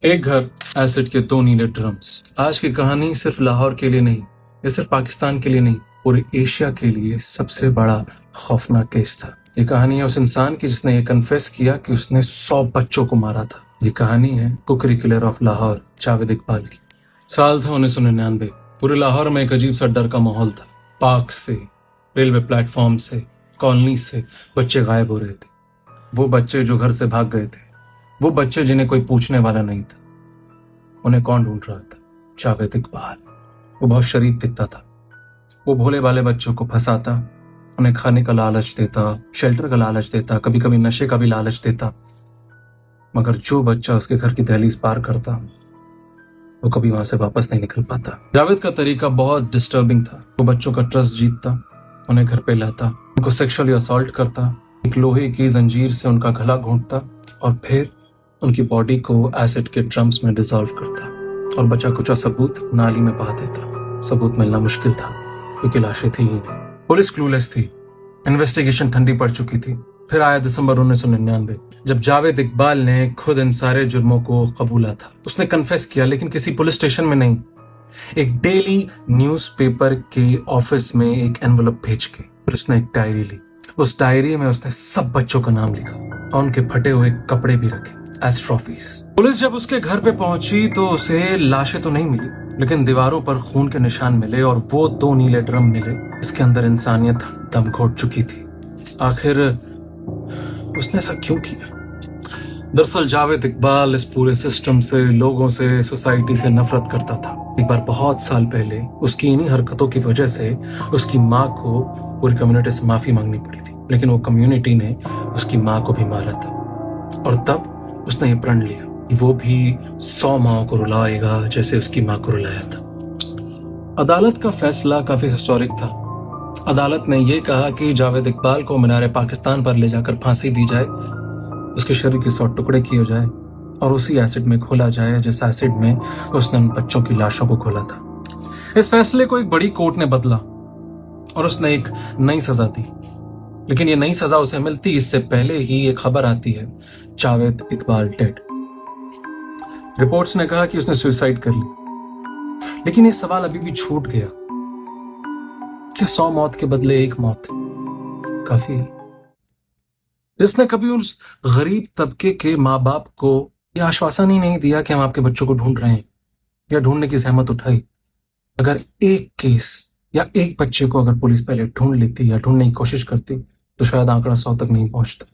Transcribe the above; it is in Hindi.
एक घर, एसिड के दो नीले ड्रम्स। आज की कहानी सिर्फ लाहौर के लिए नहीं, ये सिर्फ पाकिस्तान के लिए नहीं, पूरे एशिया के लिए सबसे बड़ा खौफनाक केस था। ये कहानी है उस इंसान की जिसने ये कन्फेस किया कि उसने 100 बच्चों को मारा था। ये कहानी है कुकरी किलर ऑफ लाहौर, जावेद इकबाल की। साल था 1999। पूरे लाहौर में एक अजीब सा डर का माहौल था। पार्क से, रेलवे प्लेटफॉर्म से, कॉलोनी से बच्चे गायब हो रहे थे। वो बच्चे जो घर से भाग गए थे, वो बच्चे जिन्हें कोई पूछने वाला नहीं था। उन्हें कौन ढूंढ रहा था? जावेद इकबाल। वो बहुत शरीफ दिखता था। वो भोले भाले बच्चों को फंसाता, उन्हें खाने का लालच देता, शेल्टर का लालच देता, कभी कभी नशे का भी लालच देता। मगर जो बच्चा उसके घर की दहलीज पार करता, वो कभी वहां से वापस नहीं निकल पाता। जावेद का तरीका बहुत डिस्टर्बिंग था। वो बच्चों का ट्रस्ट जीतता, उन्हें घर पे लाता, उनको सेक्सुअली असॉल्ट करता, एक लोहे की जंजीर से उनका गला घोंटता और फिर उनकी बॉडी को एसिड के ड्रम्स में डिसॉल्व करता और बचा कुचा सबूत नाली में बहा देता। सबूत मिलना मुश्किल था क्योंकि लाशें थी ही नहीं। पुलिस क्लूलेस थी, इन्वेस्टिगेशन ठंडी पड़ चुकी थी। फिर आया दिसंबर 1999, जब जावेद इकबाल ने खुद इन सारे जुर्मों को कबूला था। उसने कन्फेस किया, लेकिन किसी पुलिस स्टेशन में नहीं, एक डेली न्यूज़पेपर के ऑफिस में एक एनवलप भेज के। फिर उसने एक डायरी ली। उस डायरी में उसने सब बच्चों का नाम लिखा और उनके फटे हुए कपड़े भी रखे एज ट्रॉफीज। पुलिस जब उसके घर पे पहुंची तो उसे लाशें तो नहीं मिली, लेकिन दीवारों पर खून के निशान मिले और वो दो नीले ड्रम मिले इसके अंदर इंसानियत दम घोट चुकी थी। आखिर उसने ऐसा क्यों किया? दरअसल जावेद इकबाल इस पूरे सिस्टम से, लोगों से, सोसाइटी से नफरत करता था। एक बार बहुत साल पहले उसकी इन्हीं हरकतों की वजह से उसकी माँ को पूरी कम्युनिटी से माफी मांगनी पड़ी थी, लेकिन वो कम्युनिटी ने उसकी माँ को भी मारा था। और तब उसने ये प्रण लिया कि वो भी 100 माओं को रुलाएगा जैसे उसकी माँ को रुलाया था। अदालत का फैसला काफी हिस्टोरिक था। अदालत ने यह कहा कि जावेद इकबाल को मीनार पाकिस्तान पर ले जाकर फांसी दी जाए, उसके शरीर के 100 टुकड़े किए जाए और उसी एसिड में घोला जाए जिस एसिड में उसने उन बच्चों की लाशों को घोला था। इस फैसले को एक बड़ी कोर्ट ने बदला और उसने एक नई सजा दी। लेकिन ये नई सजा उसे मिलती इससे पहले ही एक खबर आती है, जावेद इकबाल डेड। रिपोर्ट्स ने कहा कि उसने सुसाइड कर ली। लेकिन ये सवाल अभी भी छूट गया, क्या 100 मौत के बदले एक मौत काफी है? जिसने कभी उस गरीब तबके के माँ बाप को यह आश्वासन ही नहीं दिया कि हम आपके बच्चों को ढूंढ रहे हैं, या ढूंढने की जहमत उठाई। अगर एक केस या एक बच्चे को अगर पुलिस पहले ढूंढ लेती या ढूंढने की कोशिश करती तो शायद आंकड़ा 100 तक नहीं पहुंचता।